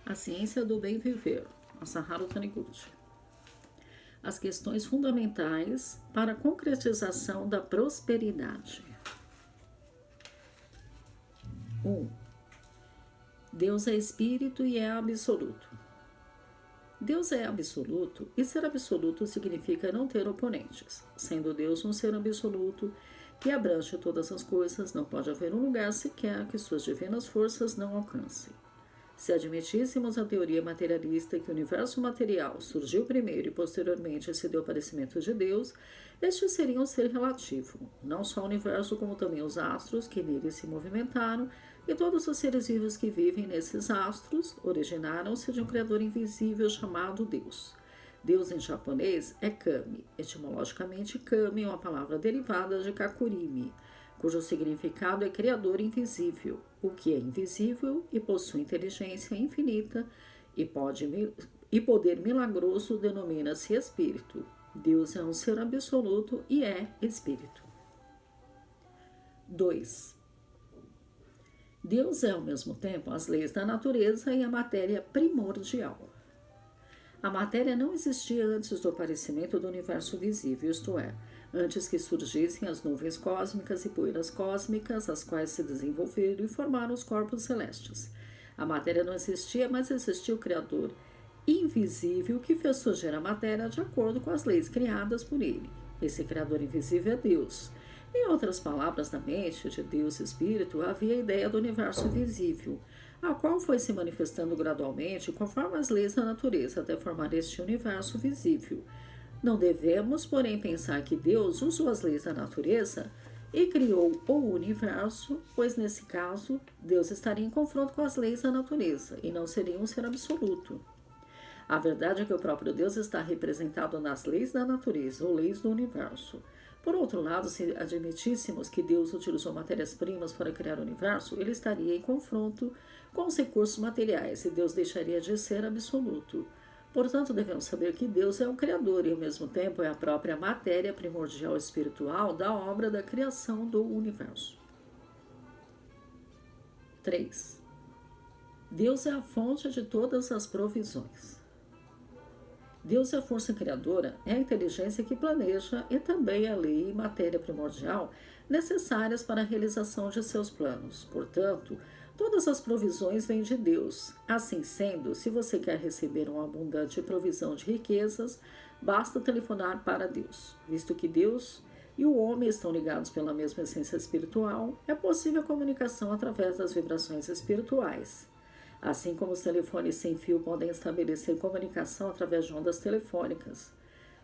A ciência do bem viver, Masaharu Taniguchi. As questões fundamentais para a concretização da prosperidade. 1. Deus é espírito e é absoluto. Deus é absoluto e ser absoluto significa não ter oponentes. Sendo Deus um ser absoluto que abrange todas as coisas, não pode haver um lugar sequer que suas divinas forças não alcancem. Se admitíssemos a teoria materialista que o universo material surgiu primeiro e posteriormente se deu aparecimento de Deus, este seria um ser relativo, não só o universo como também os astros que nele se movimentaram e todos os seres vivos que vivem nesses astros originaram-se de um criador invisível chamado Deus. Deus em japonês é Kami. Etimologicamente, Kami é uma palavra derivada de Kakurimi, cujo significado é criador invisível, o que é invisível e possui inteligência infinita e poder milagroso denomina-se espírito. Deus é um ser absoluto e é espírito. 2. Deus é ao mesmo tempo as leis da natureza e a matéria primordial. A matéria não existia antes do aparecimento do universo visível, isto é, antes que surgissem as nuvens cósmicas e poeiras cósmicas, as quais se desenvolveram e formaram os corpos celestes. A matéria não existia, mas existia o Criador invisível que fez surgir a matéria de acordo com as leis criadas por ele. Esse Criador invisível é Deus. Em outras palavras, na mente de Deus Espírito havia a ideia do universo visível, a qual foi se manifestando gradualmente conforme as leis da natureza até formar este universo visível. Não devemos, porém, pensar que Deus usou as leis da natureza e criou o universo, pois nesse caso, Deus estaria em confronto com as leis da natureza e não seria um ser absoluto. A verdade é que o próprio Deus está representado nas leis da natureza ou leis do universo. Por outro lado, se admitíssemos que Deus utilizou matérias-primas para criar o universo, ele estaria em confronto com os recursos materiais e Deus deixaria de ser absoluto. Portanto, devemos saber que Deus é o Criador e, ao mesmo tempo, é a própria matéria primordial espiritual da obra da criação do universo. 3. Deus é a fonte de todas as provisões. Deus é a força criadora, é a inteligência que planeja e também a lei e matéria primordial necessárias para a realização de seus planos. Portanto, todas as provisões vêm de Deus. Assim sendo, se você quer receber uma abundante provisão de riquezas, basta telefonar para Deus. Visto que Deus e o homem estão ligados pela mesma essência espiritual, é possível a comunicação através das vibrações espirituais. Assim como os telefones sem fio podem estabelecer comunicação através de ondas telefônicas.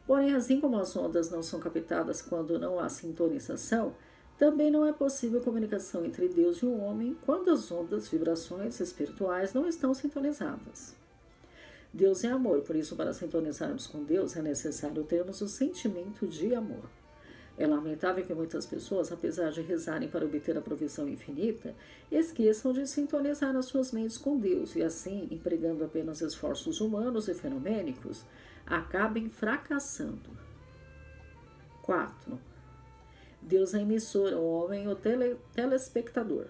Porém, assim como as ondas não são captadas quando não há sintonização, também não é possível comunicação entre Deus e o homem quando as ondas, vibrações espirituais não estão sintonizadas. Deus é amor, por isso, para sintonizarmos com Deus, é necessário termos o sentimento de amor. É lamentável que muitas pessoas, apesar de rezarem para obter a provisão infinita, esqueçam de sintonizar as suas mentes com Deus e, assim, empregando apenas esforços humanos e fenomênicos, acabem fracassando. 4. Deus é emissor, o homem o telespectador.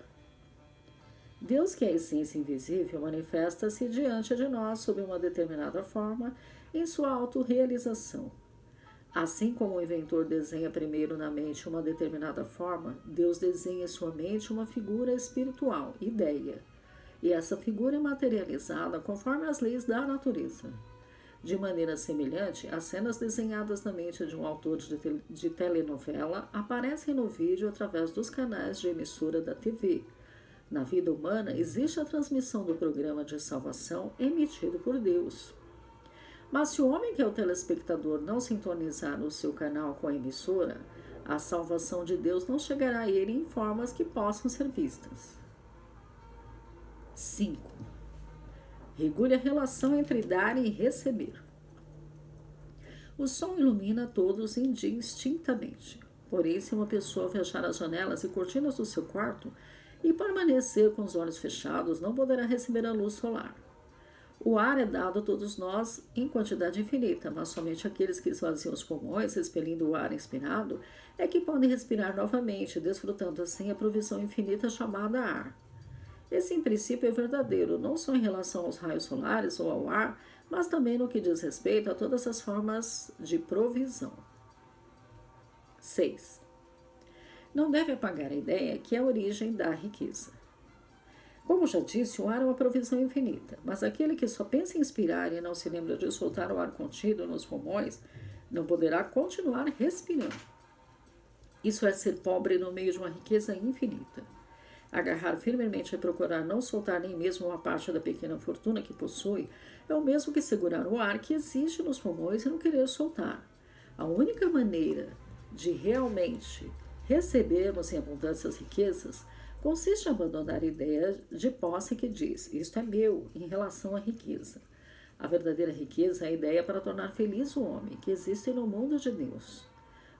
Deus, que é a essência invisível, manifesta-se diante de nós sob uma determinada forma em sua autorrealização. Assim como o inventor desenha primeiro na mente uma determinada forma, Deus desenha em sua mente uma figura espiritual, ideia, e essa figura é materializada conforme as leis da natureza. De maneira semelhante, as cenas desenhadas na mente de um autor de telenovela aparecem no vídeo através dos canais de emissora da TV. Na vida humana, existe a transmissão do programa de salvação emitido por Deus. Mas se o homem que é o telespectador não sintonizar o seu canal com a emissora, a salvação de Deus não chegará a ele em formas que possam ser vistas. 5. Regule a relação entre dar e receber. O sol ilumina todos indistintamente. Porém, se uma pessoa fechar as janelas e cortinas do seu quarto e permanecer com os olhos fechados, não poderá receber a luz solar. O ar é dado a todos nós em quantidade infinita, mas somente aqueles que esvaziam os pulmões, expelindo o ar inspirado, é que podem respirar novamente, desfrutando assim a provisão infinita chamada ar. Esse princípio é verdadeiro, não só em relação aos raios solares ou ao ar, mas também no que diz respeito a todas as formas de provisão. 6. Não deve apagar a ideia que é a origem da riqueza. Como já disse, o ar é uma provisão infinita, mas aquele que só pensa em inspirar e não se lembra de soltar o ar contido nos pulmões, não poderá continuar respirando. Isso é ser pobre no meio de uma riqueza infinita. Agarrar firmemente e procurar não soltar nem mesmo uma parte da pequena fortuna que possui é o mesmo que segurar o ar que existe nos pulmões e não querer soltar. A única maneira de realmente recebermos em abundância as riquezas consiste em abandonar a ideia de posse que diz, isto é meu, em relação à riqueza. A verdadeira riqueza é a ideia para tornar feliz o homem, que existe no mundo de Deus.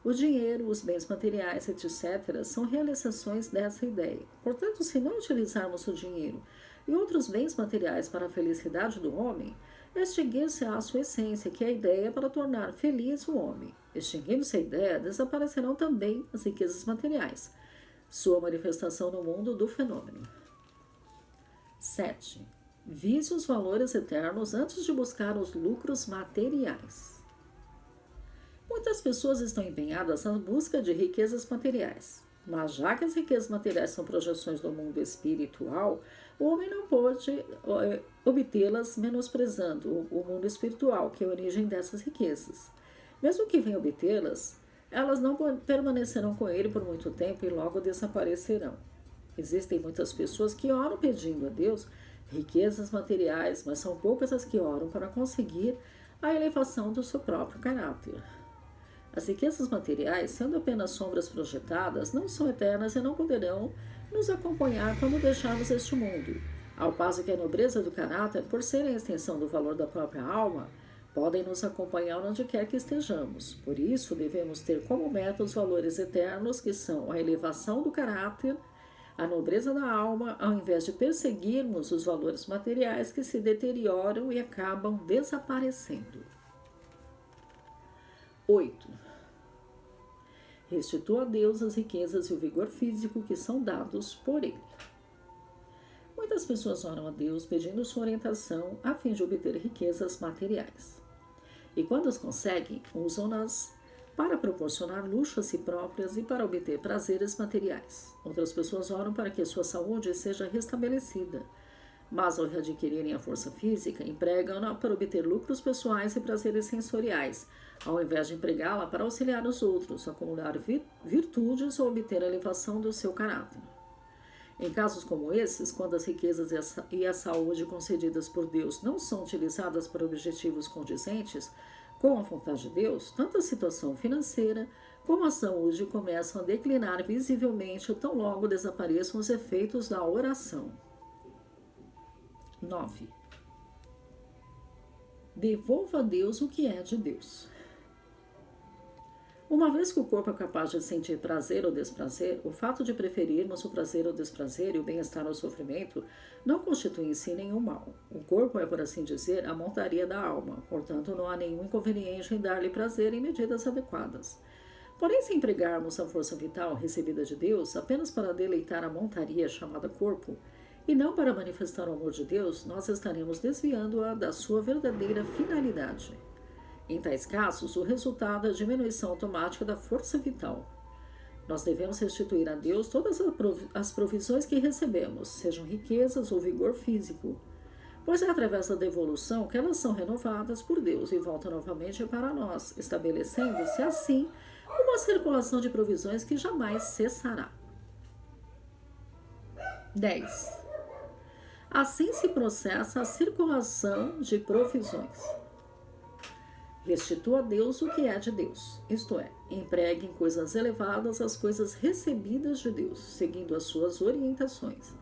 O dinheiro, os bens materiais, etc., são realizações dessa ideia. Portanto, se não utilizarmos o dinheiro e outros bens materiais para a felicidade do homem, extinguir-se-á a sua essência, que é a ideia para tornar feliz o homem. Extinguindo-se a ideia, desaparecerão também as riquezas materiais, sua manifestação no mundo do fenômeno. 7. Vise os valores eternos antes de buscar os lucros materiais. Muitas pessoas estão empenhadas na busca de riquezas materiais, mas já que as riquezas materiais são projeções do mundo espiritual, o homem não pode obtê-las menosprezando o mundo espiritual, que é a origem dessas riquezas. Mesmo que venha obtê-las, elas não permanecerão com ele por muito tempo e logo desaparecerão. Existem muitas pessoas que oram pedindo a Deus riquezas materiais, mas são poucas as que oram para conseguir a elevação do seu próprio caráter. As riquezas materiais, sendo apenas sombras projetadas, não são eternas e não poderão nos acompanhar quando deixarmos este mundo. Ao passo que a nobreza do caráter, por serem a extensão do valor da própria alma, podem nos acompanhar onde quer que estejamos. Por isso, devemos ter como meta os valores eternos, que são a elevação do caráter, a nobreza da alma, ao invés de perseguirmos os valores materiais que se deterioram e acabam desaparecendo. 8. Restitua a Deus as riquezas e o vigor físico que são dados por Ele. Muitas pessoas oram a Deus pedindo sua orientação a fim de obter riquezas materiais. E quando as conseguem, usam-nas para proporcionar luxo a si próprias e para obter prazeres materiais. Outras pessoas oram para que sua saúde seja restabelecida, mas ao readquirirem a força física, empregam-na para obter lucros pessoais e prazeres sensoriais, ao invés de empregá-la para auxiliar os outros, acumular virtudes ou obter a elevação do seu caráter. Em casos como esses, quando as riquezas e a saúde concedidas por Deus não são utilizadas para objetivos condizentes com a vontade de Deus, tanto a situação financeira como a saúde começam a declinar visivelmente tão logo desapareçam os efeitos da oração. 9. Devolva a Deus o que é de Deus. Uma vez que o corpo é capaz de sentir prazer ou desprazer, o fato de preferirmos o prazer ou desprazer e o bem-estar ao sofrimento não constitui em si nenhum mal. O corpo é, por assim dizer, a montaria da alma, portanto não há nenhum inconveniente em dar-lhe prazer em medidas adequadas. Porém, se empregarmos a força vital recebida de Deus apenas para deleitar a montaria chamada corpo, e não para manifestar o amor de Deus, nós estaremos desviando-a da sua verdadeira finalidade. Em tais casos, o resultado é a diminuição automática da força vital. Nós devemos restituir a Deus todas as provisões que recebemos, sejam riquezas ou vigor físico, pois é através da devolução que elas são renovadas por Deus e voltam novamente para nós, estabelecendo-se assim uma circulação de provisões que jamais cessará. 10. Assim se processa a circulação de provisões. Restitua a Deus o que é de Deus, isto é, empregue em coisas elevadas as coisas recebidas de Deus, seguindo as suas orientações.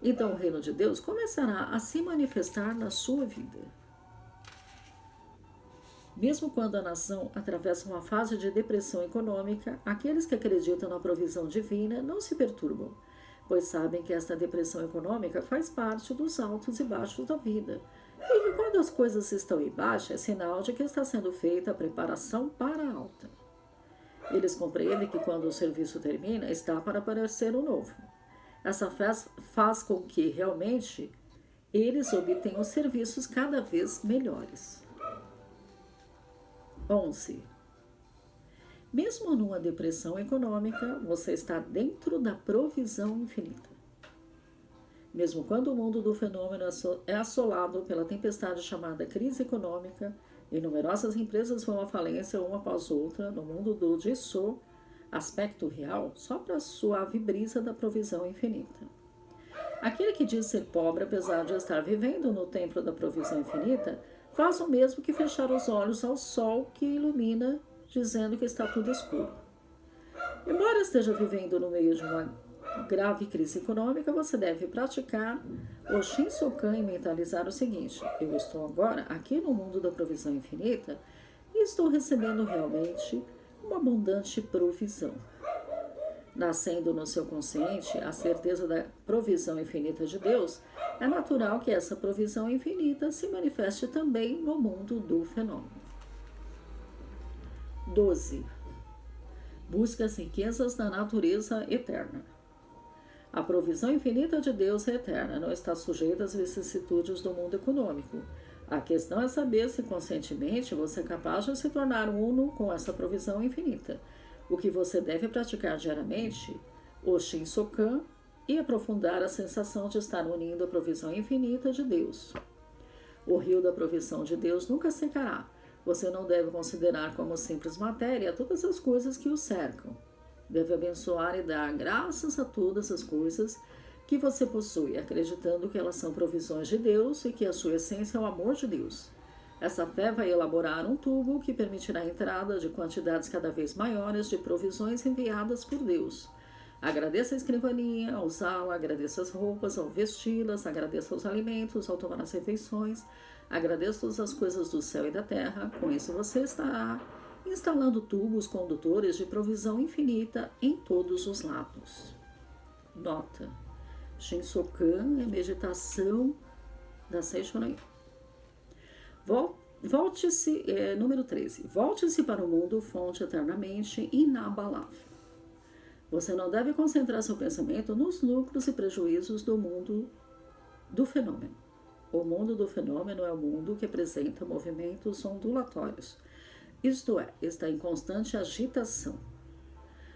Então o reino de Deus começará a se manifestar na sua vida. Mesmo quando a nação atravessa uma fase de depressão econômica, aqueles que acreditam na provisão divina não se perturbam, pois sabem que esta depressão econômica faz parte dos altos e baixos da vida, e que quando as coisas estão em baixa é sinal de que está sendo feita a preparação para a alta. Eles compreendem que quando o serviço termina, está para aparecer o novo. Essa faz com que realmente eles obtenham serviços cada vez melhores. 11. Mesmo numa depressão econômica, você está dentro da provisão infinita. Mesmo quando o mundo do fenômeno é assolado pela tempestade chamada crise econômica e numerosas empresas vão à falência uma após outra, no mundo do Jisoo, aspecto real, sopra a suave brisa da provisão infinita. Aquele que diz ser pobre, apesar de estar vivendo no templo da provisão infinita, faz o mesmo que fechar os olhos ao sol que ilumina, dizendo que está tudo escuro. Embora esteja vivendo no meio de uma grave crise econômica, você deve praticar o Shinsokan e mentalizar o seguinte: eu estou agora aqui no mundo da provisão infinita e estou recebendo realmente uma abundante provisão. Nascendo no seu consciente a certeza da provisão infinita de Deus, é natural que essa provisão infinita se manifeste também no mundo do fenômeno. 12. Busque as riquezas da natureza eterna. A provisão infinita de Deus é eterna, não está sujeita às vicissitudes do mundo econômico. A questão é saber se conscientemente você é capaz de se tornar uno com essa provisão infinita. O que você deve praticar diariamente, o Shinsokan, e aprofundar a sensação de estar unindo a provisão infinita de Deus. O rio da provisão de Deus nunca secará. Você não deve considerar como simples matéria todas as coisas que o cercam. Deve abençoar e dar graças a todas as coisas que você possui, acreditando que elas são provisões de Deus e que a sua essência é o amor de Deus. Essa fé vai elaborar um tubo que permitirá a entrada de quantidades cada vez maiores de provisões enviadas por Deus. Agradeça a escrivaninha ao usá-la, agradeça as roupas ao vesti-las, agradeça os alimentos ao tomar as refeições, agradeça todas as coisas do céu e da terra. Com isso você estará instalando tubos condutores de provisão infinita em todos os lados. Nota: Shinsokan é meditação da Seishonin. Volte-se, número 13. Volte-se para o mundo, fonte eternamente inabalável. Você não deve concentrar seu pensamento nos lucros e prejuízos do mundo do fenômeno. O mundo do fenômeno é o mundo que apresenta movimentos ondulatórios, isto é, está em constante agitação.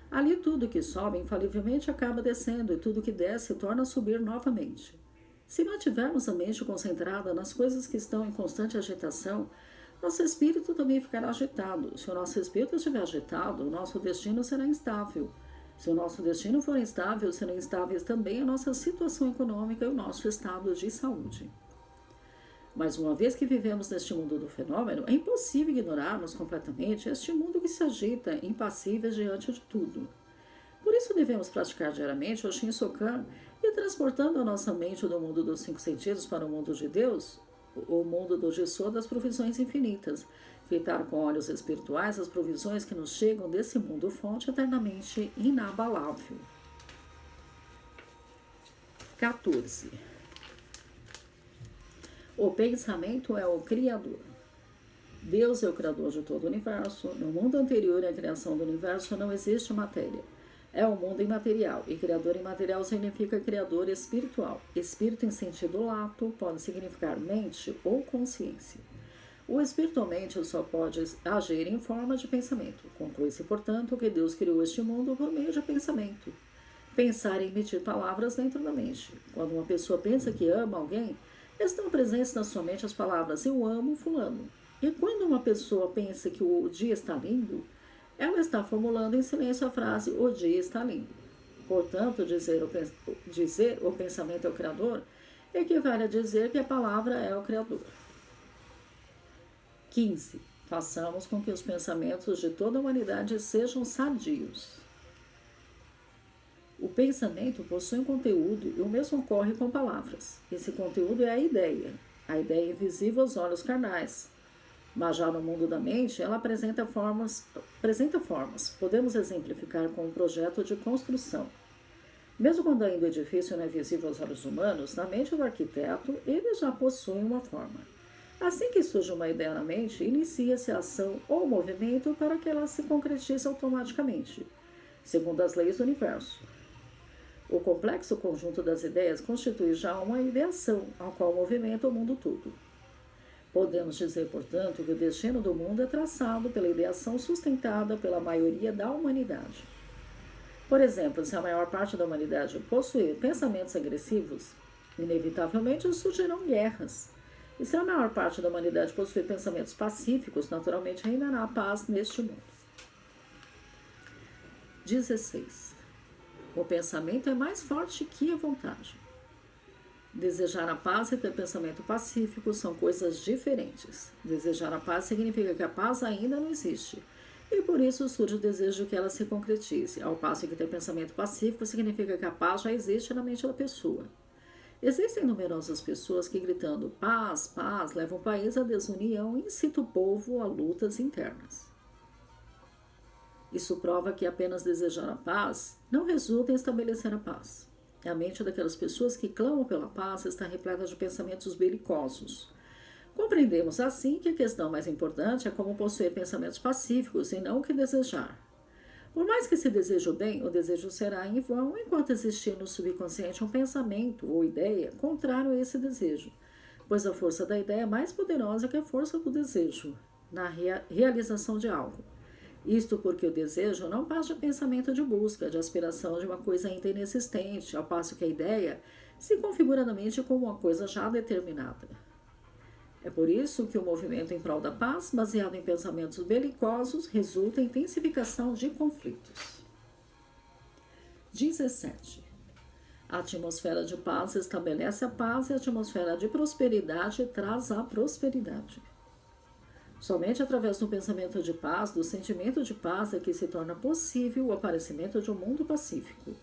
Ali tudo que sobe infalivelmente acaba descendo e tudo que desce torna a subir novamente. Se mantivermos a mente concentrada nas coisas que estão em constante agitação, nosso espírito também ficará agitado. Se o nosso espírito estiver agitado, o nosso destino será instável. Se o nosso destino for instável, serão instáveis também a nossa situação econômica e o nosso estado de saúde. Mas uma vez que vivemos neste mundo do fenômeno, é impossível ignorarmos completamente este mundo que se agita, impassíveis diante de tudo. Por isso devemos praticar diariamente o Shinsokan e transportando a nossa mente do mundo dos 5 sentidos para o mundo de Deus, o mundo do Jisoo das provisões infinitas, fitar com olhos espirituais as provisões que nos chegam desse mundo fonte eternamente inabalável. 14. O pensamento é o Criador. Deus é o Criador de todo o universo. No mundo anterior à criação do universo não existe matéria. É um mundo imaterial, e Criador imaterial significa Criador espiritual. Espírito em sentido lato pode significar mente ou consciência. O espírito ou mente só pode agir em forma de pensamento. Conclui-se, portanto, que Deus criou este mundo por meio de pensamento. Pensar e emitir palavras dentro da mente. Quando uma pessoa pensa que ama alguém, estão presentes na sua mente as palavras "eu amo fulano". E quando uma pessoa pensa que o dia está lindo, ela está formulando em silêncio a frase "o dia está lindo". Portanto, dizer o pensamento é o Criador equivale a dizer que a palavra é o Criador. 15. Façamos com que os pensamentos de toda a humanidade sejam sadios. O pensamento possui um conteúdo e o mesmo ocorre com palavras. Esse conteúdo é a ideia. A ideia é invisível aos olhos carnais. Mas já no mundo da mente, ela apresenta formas. Podemos exemplificar com um projeto de construção. Mesmo quando ainda o edifício não é visível aos olhos humanos, na mente do arquiteto, ele já possui uma forma. Assim que surge uma ideia na mente, inicia-se a ação ou movimento para que ela se concretize automaticamente, segundo as leis do universo. O complexo conjunto das ideias constitui já uma ideação, ao qual movimenta o mundo todo. Podemos dizer, portanto, que o destino do mundo é traçado pela ideação sustentada pela maioria da humanidade. Por exemplo, se a maior parte da humanidade possuir pensamentos agressivos, inevitavelmente surgirão guerras. E se a maior parte da humanidade possuir pensamentos pacíficos, naturalmente reinará a paz neste mundo. 16. O pensamento é mais forte que a vontade. Desejar a paz e ter pensamento pacífico são coisas diferentes. Desejar a paz significa que a paz ainda não existe, e por isso surge o desejo que ela se concretize, ao passo que ter pensamento pacífico significa que a paz já existe na mente da pessoa. Existem numerosas pessoas que, gritando paz, paz, levam o país à desunião e incitam o povo a lutas internas. Isso prova que apenas desejar a paz não resulta em estabelecer a paz. A mente daquelas pessoas que clamam pela paz está repleta de pensamentos belicosos. Compreendemos assim que a questão mais importante é como possuir pensamentos pacíficos e não o que desejar. Por mais que se deseje o bem, o desejo será em vão enquanto existir no subconsciente um pensamento ou ideia contrário a esse desejo, pois a força da ideia é mais poderosa que a força do desejo na realização de algo. Isto porque o desejo não passa de pensamento de busca, de aspiração de uma coisa ainda inexistente, ao passo que a ideia se configura na mente como uma coisa já determinada. É por isso que o movimento em prol da paz, baseado em pensamentos belicosos, resulta em intensificação de conflitos. 17. A atmosfera de paz estabelece a paz e a atmosfera de prosperidade traz a prosperidade. Somente através do pensamento de paz, do sentimento de paz, é que se torna possível o aparecimento de um mundo pacífico.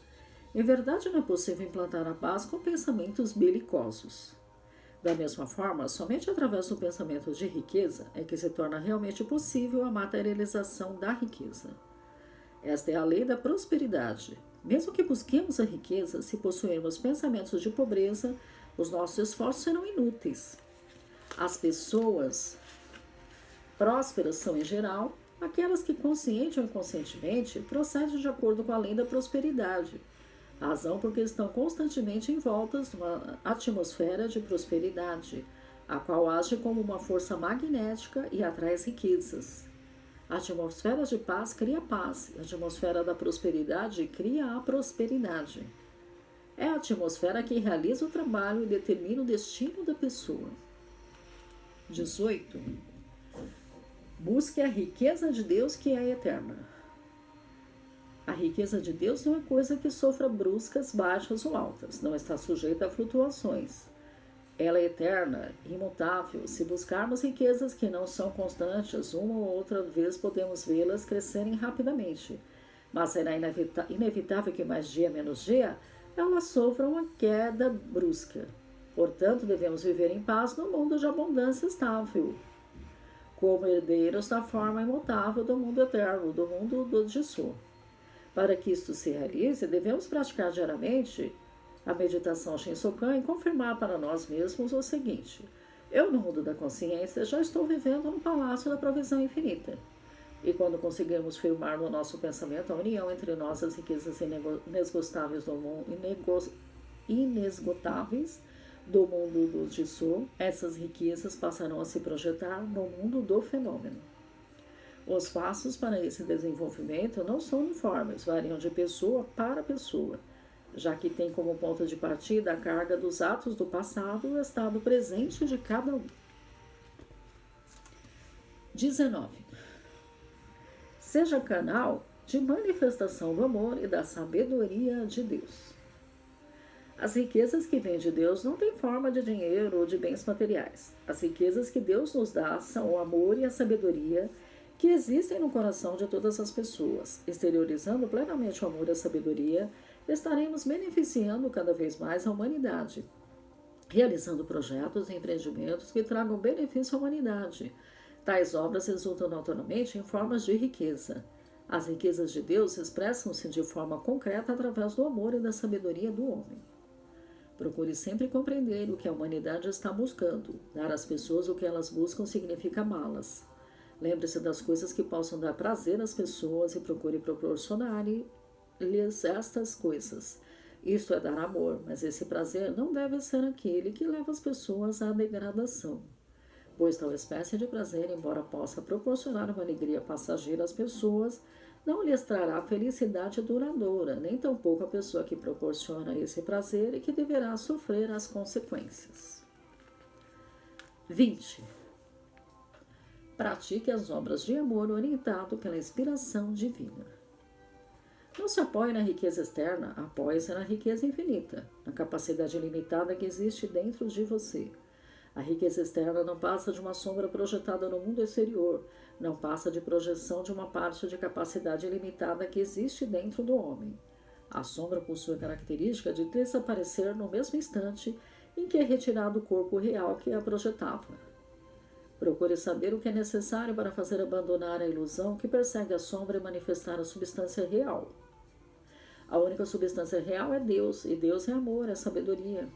Em verdade, não é possível implantar a paz com pensamentos belicosos. Da mesma forma, somente através do pensamento de riqueza é que se torna realmente possível a materialização da riqueza. Esta é a lei da prosperidade. Mesmo que busquemos a riqueza, se possuirmos pensamentos de pobreza, os nossos esforços serão inúteis. As pessoas prósperas são, em geral, aquelas que, consciente ou inconscientemente, procedem de acordo com a lei da prosperidade, razão porque estão constantemente envoltas numa atmosfera de prosperidade, a qual age como uma força magnética e atrai as riquezas. A atmosfera de paz cria paz, e a atmosfera da prosperidade cria a prosperidade. É a atmosfera que realiza o trabalho e determina o destino da pessoa. 18. Busque a riqueza de Deus que é eterna. A riqueza de Deus não é coisa que sofra bruscas, baixas ou altas, não está sujeita a flutuações. Ela é eterna, imutável. Se buscarmos riquezas que não são constantes, uma ou outra vez podemos vê-las crescerem rapidamente, mas será inevitável que mais dia menos dia elas sofram uma queda brusca. Portanto, devemos viver em paz no mundo de abundância estável, como herdeiros da forma imutável do mundo eterno, do mundo do Jisu. Para que isto se realize, devemos praticar diariamente a meditação Shinsokan e confirmar para nós mesmos o seguinte: eu, no mundo da consciência, já estou vivendo no palácio da provisão infinita. E quando conseguirmos firmar no nosso pensamento a união entre nós as riquezas inesgotáveis do mundo, do mundo do Jisu, essas riquezas passarão a se projetar no mundo do fenômeno. Os passos para esse desenvolvimento não são uniformes, variam de pessoa para pessoa, já que tem como ponto de partida a carga dos atos do passado e o estado presente de cada um. 19. Seja canal de manifestação do amor e da sabedoria de Deus. As riquezas que vêm de Deus não têm forma de dinheiro ou de bens materiais. As riquezas que Deus nos dá são o amor e a sabedoria que existem no coração de todas as pessoas. Exteriorizando plenamente o amor e a sabedoria, estaremos beneficiando cada vez mais a humanidade, realizando projetos e empreendimentos que tragam benefício à humanidade. Tais obras resultam naturalmente em formas de riqueza. As riquezas de Deus expressam-se de forma concreta através do amor e da sabedoria do homem. Procure sempre compreender o que a humanidade está buscando. Dar às pessoas o que elas buscam significa amá-las. Lembre-se das coisas que possam dar prazer às pessoas e procure proporcionar-lhes estas coisas. Isto é dar amor, mas esse prazer não deve ser aquele que leva as pessoas à degradação, pois tal espécie de prazer, embora possa proporcionar uma alegria passageira às pessoas, não lhes trará felicidade duradoura, nem tampouco a pessoa que proporciona esse prazer e que deverá sofrer as consequências. 20. Pratique as obras de amor orientado pela inspiração divina. Não se apoie na riqueza externa, apoie-se na riqueza infinita, na capacidade limitada que existe dentro de você. A riqueza externa não passa de uma sombra projetada no mundo exterior, não passa de projeção de uma parte de capacidade limitada que existe dentro do homem. A sombra possui a característica de desaparecer no mesmo instante em que é retirado o corpo real que a projetava. Procure saber o que é necessário para fazer abandonar a ilusão que persegue a sombra e manifestar a substância real. A única substância real é Deus, e Deus é amor, é sabedoria.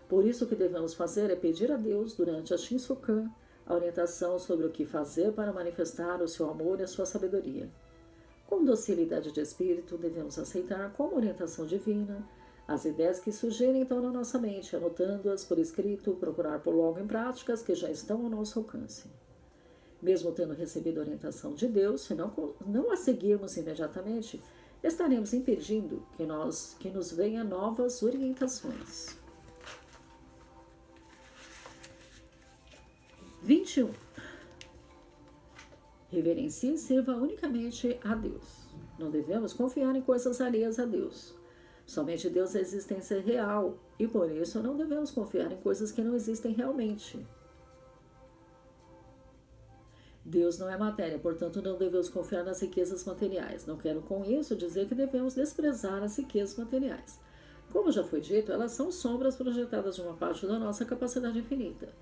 Por isso, o que devemos fazer é pedir a Deus, durante a Shinsokan, a orientação sobre o que fazer para manifestar o seu amor e a sua sabedoria. Com docilidade de espírito, devemos aceitar como orientação divina as ideias que surgirem então na nossa mente, anotando-as por escrito, procurar por logo em práticas que já estão ao nosso alcance. Mesmo tendo recebido a orientação de Deus, se não a seguirmos imediatamente, estaremos impedindo que nos venham novas orientações. 21. Reverencie e sirva unicamente a Deus. Não devemos confiar em coisas alheias a Deus. Somente Deus é a existência real, e por isso não devemos confiar em coisas que não existem realmente. Deus não é matéria, portanto não devemos confiar nas riquezas materiais. Não quero com isso dizer que devemos desprezar as riquezas materiais. Como já foi dito, elas são sombras projetadas de uma parte da nossa capacidade infinita,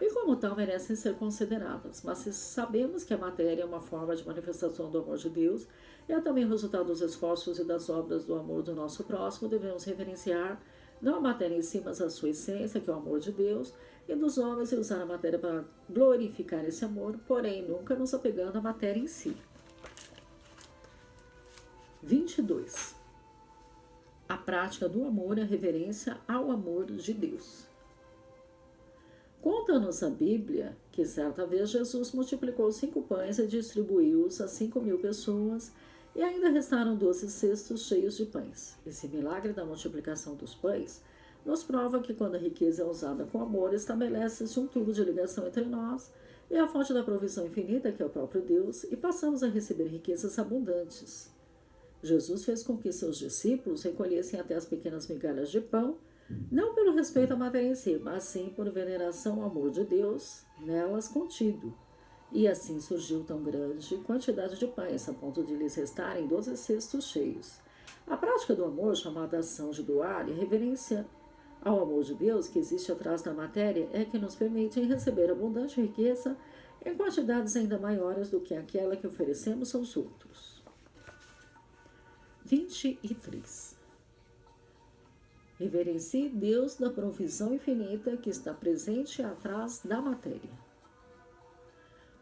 e como tal merecem ser consideradas. Mas se sabemos que a matéria é uma forma de manifestação do amor de Deus, e é também resultado dos esforços e das obras do amor do nosso próximo, devemos reverenciar não a matéria em si, mas a sua essência, que é o amor de Deus, e dos homens, e usar a matéria para glorificar esse amor, porém nunca nos apegando à matéria em si. 22. A prática do amor é a reverência ao amor de Deus. Conta-nos a Bíblia que certa vez Jesus multiplicou 5 pães e distribuiu-os a 5.000 pessoas, e ainda restaram 12 cestos cheios de pães. Esse milagre da multiplicação dos pães nos prova que quando a riqueza é usada com amor, estabelece-se um tubo de ligação entre nós e a fonte da provisão infinita, que é o próprio Deus, e passamos a receber riquezas abundantes. Jesus fez com que seus discípulos recolhessem até as pequenas migalhas de pão, não pelo respeito à matéria em si, mas sim por veneração ao amor de Deus nelas contido. E assim surgiu tão grande quantidade de pães, a ponto de lhes restarem 12 cestos cheios. A prática do amor, chamada ação de doar e reverência ao amor de Deus que existe atrás da matéria, é que nos permite receber abundante riqueza em quantidades ainda maiores do que aquela que oferecemos aos outros. 23. Reverencie Deus da provisão infinita que está presente atrás da matéria.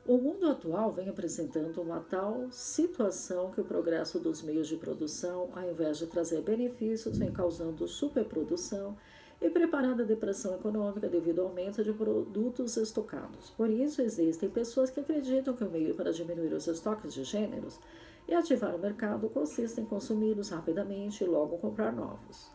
O mundo atual vem apresentando uma tal situação que o progresso dos meios de produção, ao invés de trazer benefícios, vem causando superprodução e preparando a depressão econômica devido ao aumento de produtos estocados. Por isso, existem pessoas que acreditam que o meio para diminuir os estoques de gêneros e ativar o mercado consiste em consumi-los rapidamente e logo comprar novos.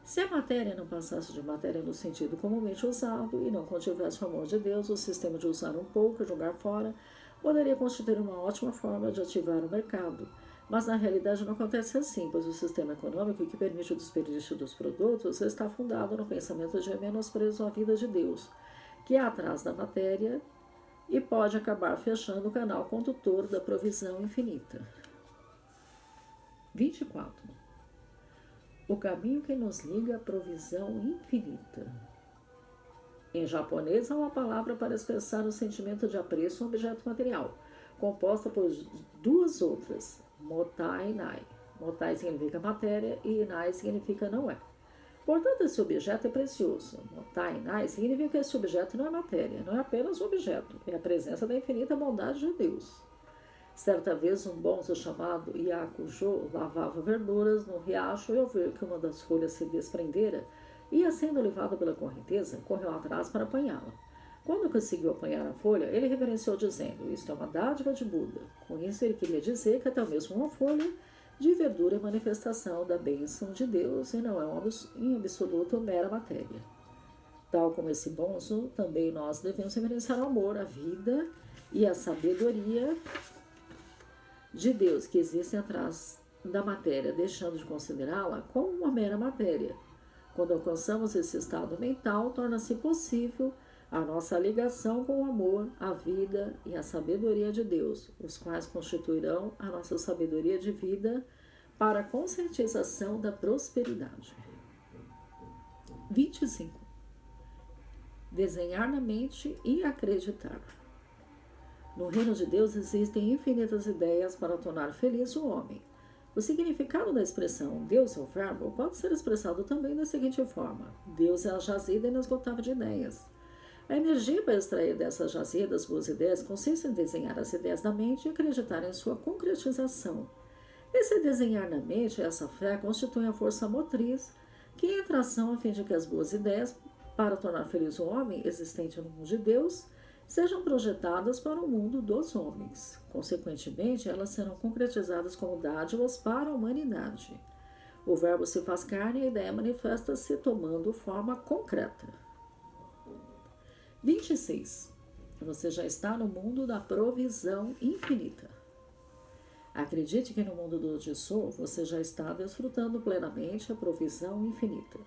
Se a matéria não passasse de matéria no sentido comumente usado e não contivesse o amor de Deus, o sistema de usar um pouco e jogar fora poderia constituir uma ótima forma de ativar o mercado. Mas na realidade não acontece assim, pois o sistema econômico que permite o desperdício dos produtos está fundado no pensamento de menosprezo à vida de Deus, que é atrás da matéria e pode acabar fechando o canal condutor da provisão infinita. 24. O caminho que nos liga à provisão infinita. Em japonês, há uma palavra para expressar o sentimento de apreço a um objeto material, composta por 2 outras, motai e nai. Motai significa matéria e nai significa não é. Portanto, esse objeto é precioso. Motai e nai significa que esse objeto não é matéria, não é apenas um objeto, é a presença da infinita bondade de Deus. Certa vez, um bonzo chamado Yakujo lavava verduras no riacho e, ao ver que uma das folhas se desprendera, ia sendo levada pela correnteza, correu atrás para apanhá-la. Quando conseguiu apanhar a folha, ele reverenciou dizendo: "Isto é uma dádiva de Buda." Com isso, ele queria dizer que até mesmo uma folha de verdura é manifestação da bênção de Deus e não é em absoluto mera matéria. Tal como esse bonzo, também nós devemos reverenciar o amor, a vida e a sabedoria de Deus que existem atrás da matéria, deixando de considerá-la como uma mera matéria. Quando alcançamos esse estado mental, torna-se possível a nossa ligação com o amor, a vida e a sabedoria de Deus, os quais constituirão a nossa sabedoria de vida para a conscientização da prosperidade. 25. Desenhar na mente e acreditar. No reino de Deus existem infinitas ideias para tornar feliz o homem. O significado da expressão Deus é o verbo pode ser expressado também da seguinte forma: Deus é a jazida inesgotável de ideias. A energia para extrair dessas jazidas boas ideias consiste em desenhar as ideias na mente e acreditar em sua concretização. Esse desenhar na mente e essa fé constituem a força motriz que entra em ação a fim de que as boas ideias para tornar feliz o homem existente no mundo de Deus sejam projetadas para o mundo dos homens. Consequentemente, elas serão concretizadas como dádivas para a humanidade. O verbo se faz carne e a ideia manifesta-se tomando forma concreta. 26. Você já está no mundo da provisão infinita. Acredite que no mundo do Jisoo você já está desfrutando plenamente a provisão infinita.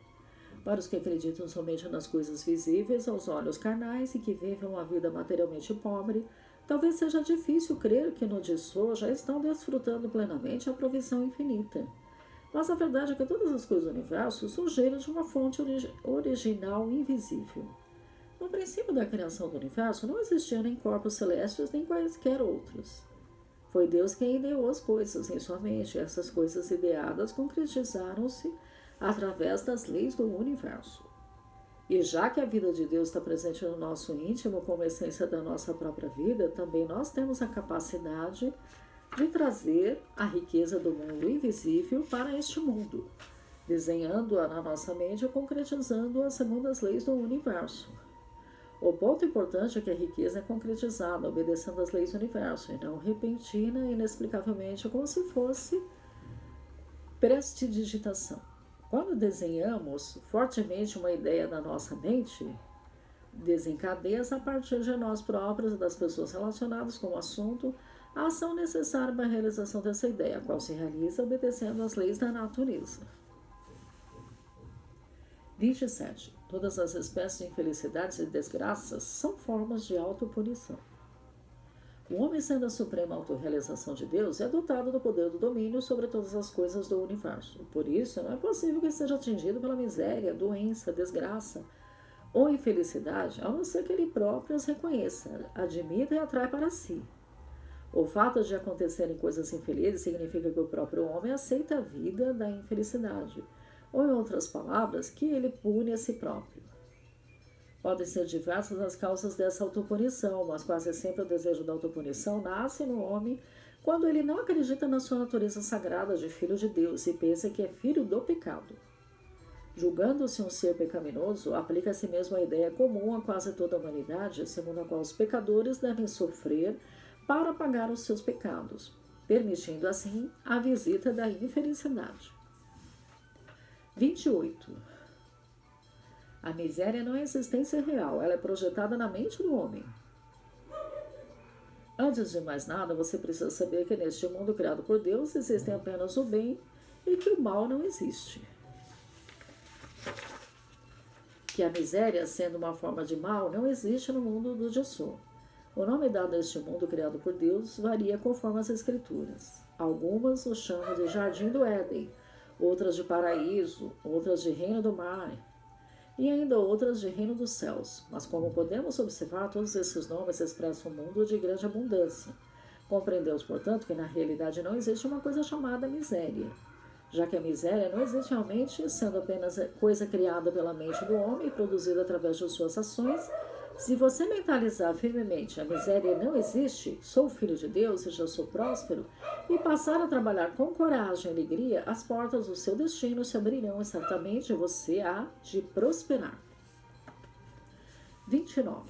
Para os que acreditam somente nas coisas visíveis aos olhos carnais e que vivem uma vida materialmente pobre, talvez seja difícil crer que no Jisoo já estão desfrutando plenamente a provisão infinita. Mas a verdade é que todas as coisas do universo surgiram de uma fonte original invisível. No princípio da criação do universo não existiam nem corpos celestes nem quaisquer outros. Foi Deus quem ideou as coisas em sua mente, e essas coisas ideadas concretizaram-se através das leis do universo. E já que a vida de Deus está presente no nosso íntimo como essência da nossa própria vida, também nós temos a capacidade de trazer a riqueza do mundo invisível para este mundo, desenhando-a na nossa mente e concretizando-a segundo as leis do universo. O ponto importante é que a riqueza é concretizada, obedecendo às leis do universo, e não repentina e inexplicavelmente como se fosse prestidigitação. Quando desenhamos fortemente uma ideia na nossa mente, desencadeia-se a partir de nós próprios e das pessoas relacionadas com o assunto a ação necessária para a realização dessa ideia, a qual se realiza obedecendo às leis da natureza. 27. Todas as espécies de infelicidades e desgraças são formas de autopunição. O homem, sendo a suprema autorrealização de Deus, é dotado do poder do domínio sobre todas as coisas do universo. Por isso, não é possível que seja atingido pela miséria, doença, desgraça ou infelicidade, a não ser que ele próprio as reconheça, admita e atrai para si. O fato de acontecerem coisas infelizes significa que o próprio homem aceita a vida da infelicidade, ou, em outras palavras, que ele pune a si próprio. Podem ser diversas as causas dessa autopunição, mas quase sempre o desejo da autopunição nasce no homem quando ele não acredita na sua natureza sagrada de filho de Deus e pensa que é filho do pecado. Julgando-se um ser pecaminoso, aplica a si mesmo a ideia comum a quase toda a humanidade, segundo a qual os pecadores devem sofrer para pagar os seus pecados, permitindo assim a visita da infelicidade. 28. A miséria não é existência real, ela é projetada na mente do homem. Antes de mais nada, você precisa saber que neste mundo criado por Deus existem apenas o bem e que o mal não existe. Que a miséria, sendo uma forma de mal, não existe no mundo do Jisoo. O nome dado a este mundo criado por Deus varia conforme as escrituras. Algumas o chamam de Jardim do Éden, outras de Paraíso, outras de Reino do Mar, e ainda outras de Reino dos Céus. Mas como podemos observar, todos esses nomes expressam um mundo de grande abundância. Compreendemos, portanto, que na realidade não existe uma coisa chamada miséria, já que a miséria não existe realmente, sendo apenas coisa criada pela mente do homem e produzida através de suas ações, Se você mentalizar firmemente a miséria não existe, sou filho de Deus e já sou próspero, e passar a trabalhar com coragem e alegria, as portas do seu destino se abrirão e certamente você há de prosperar. 29.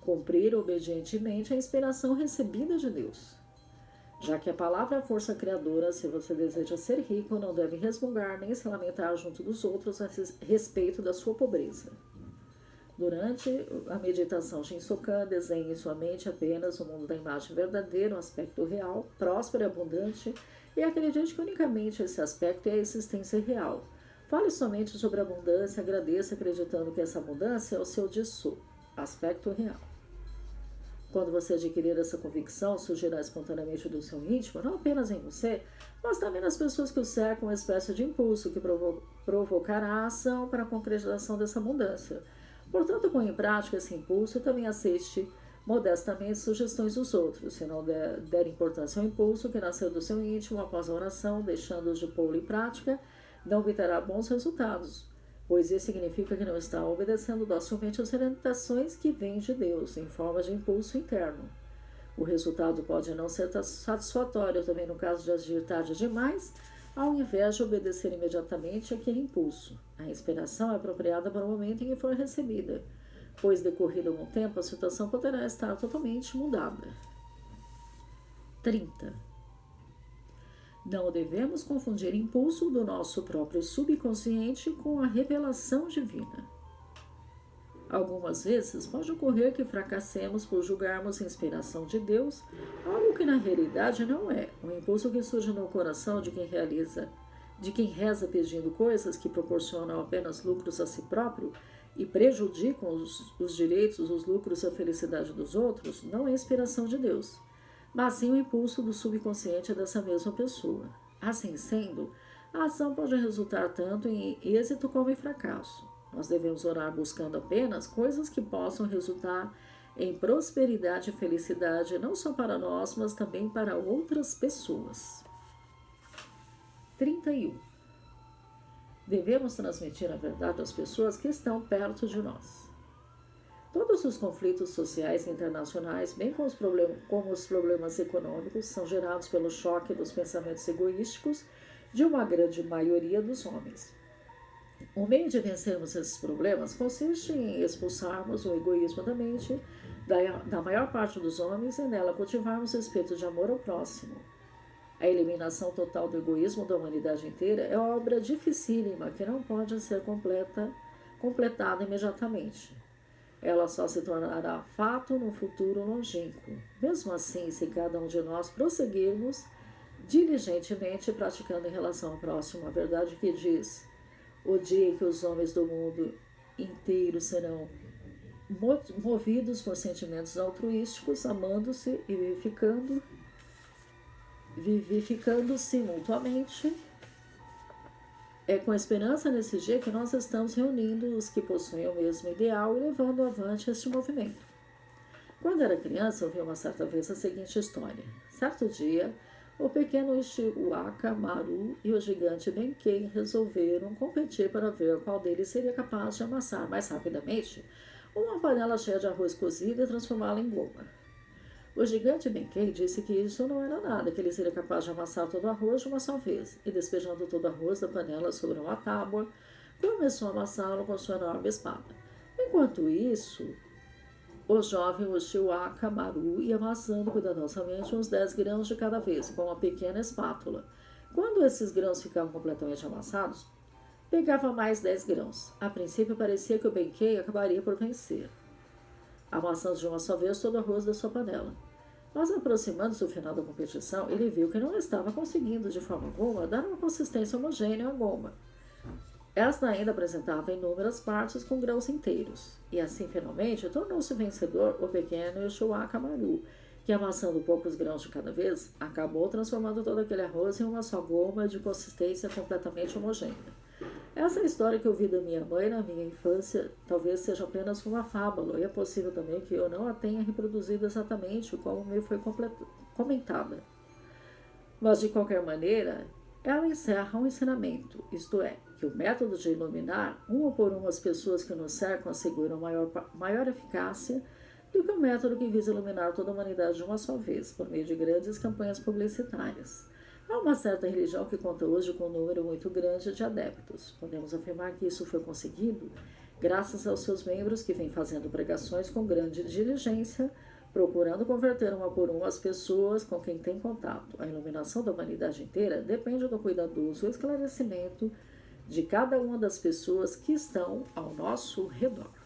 Cumprir obedientemente a inspiração recebida de Deus. Já que a palavra é a força criadora, se você deseja ser rico, não deve resmungar nem se lamentar junto dos outros a respeito da sua pobreza. Durante a meditação Shinsokan, desenhe em sua mente apenas o mundo da imagem verdadeira, um aspecto real, próspero e abundante, e acredite que unicamente esse aspecto é a existência real. Fale somente sobre a abundância e agradeça acreditando que essa abundância é o seu Jisoo, aspecto real. Quando você adquirir essa convicção, surgirá espontaneamente do seu íntimo, não apenas em você, mas também nas pessoas que o cercam, uma espécie de impulso que provocará a ação para a concretização dessa abundância. Portanto, põe em prática esse impulso e também aceite modestamente sugestões dos outros. Se não der importância ao impulso que nasceu do seu íntimo após a oração, deixando-os de pô-lo em prática, não obterá bons resultados, pois isso significa que não está obedecendo docilmente às orientações que vêm de Deus, em forma de impulso interno. O resultado pode não ser satisfatório também no caso de agir tarde demais, ao invés de obedecer imediatamente àquele impulso. A inspiração é apropriada para o momento em que for recebida, pois decorrido algum tempo a situação poderá estar totalmente mudada. 30. Não devemos confundir impulso do nosso próprio subconsciente com a revelação divina. Algumas vezes pode ocorrer que fracassemos por julgarmos a inspiração de Deus, algo que na realidade não é, um impulso que surge no coração de quem reza pedindo coisas que proporcionam apenas lucros a si próprio e prejudicam os direitos, os lucros e a felicidade dos outros, não é inspiração de Deus, mas sim o impulso do subconsciente dessa mesma pessoa. Assim sendo, a ação pode resultar tanto em êxito como em fracasso. Nós devemos orar buscando apenas coisas que possam resultar em prosperidade e felicidade, não só para nós, mas também para outras pessoas. 31. Devemos transmitir a verdade às pessoas que estão perto de nós. Todos os conflitos sociais internacionais, bem como os problemas econômicos, são gerados pelo choque dos pensamentos egoísticos de uma grande maioria dos homens. O meio de vencermos esses problemas consiste em expulsarmos o egoísmo da mente da maior parte dos homens e nela cultivarmos o espírito de amor ao próximo. A eliminação total do egoísmo da humanidade inteira é obra dificílima que não pode ser completada imediatamente. Ela só se tornará fato no futuro longínquo. Mesmo assim, se cada um de nós prosseguirmos diligentemente praticando em relação ao próximo a verdade que diz: o dia em que os homens do mundo inteiro serão movidos por sentimentos altruísticos, amando-se e vivificando-se mutuamente, é com esperança nesse dia que nós estamos reunindo os que possuem o mesmo ideal e levando avante este movimento. Quando era criança, ouvi uma certa vez a seguinte história. Certo dia, o pequeno Ishiwaka Maru e o gigante Benkei resolveram competir para ver qual deles seria capaz de amassar mais rapidamente uma panela cheia de arroz cozido e transformá-la em goma. O gigante Benkei disse que isso não era nada, que ele seria capaz de amassar todo o arroz de uma só vez, e despejando todo o arroz da panela sobre uma tábua, começou a amassá-lo com sua enorme espada. Enquanto isso, o jovem Ushiwaka Maru ia amassando cuidadosamente uns 10 grãos de cada vez, com uma pequena espátula. Quando esses grãos ficavam completamente amassados, pegava mais 10 grãos. A princípio parecia que o Benkei acabaria por vencer, amassando de uma só vez todo o arroz da sua panela. Mas aproximando-se do final da competição, ele viu que não estava conseguindo de forma alguma dar uma consistência homogênea à goma. Esta ainda apresentava inúmeras partes com grãos inteiros. E assim, finalmente, tornou-se vencedor o pequeno Ushiwaka Maru, que, amassando poucos grãos de cada vez, acabou transformando todo aquele arroz em uma só goma de consistência completamente homogênea. Essa é a história que eu ouvi da minha mãe na minha infância talvez seja apenas uma fábula, e é possível também que eu não a tenha reproduzido exatamente como me foi comentada. Mas, de qualquer maneira, Ela encerra um ensinamento, isto é, que o método de iluminar uma por uma as pessoas que nos cercam assegura maior eficácia do que o método que visa iluminar toda a humanidade de uma só vez, por meio de grandes campanhas publicitárias. Há uma certa religião que conta hoje com um número muito grande de adeptos. Podemos afirmar que isso foi conseguido graças aos seus membros que vêm fazendo pregações com grande diligência, procurando converter uma por uma as pessoas com quem tem contato. A iluminação da humanidade inteira depende do cuidadoso esclarecimento de cada uma das pessoas que estão ao nosso redor.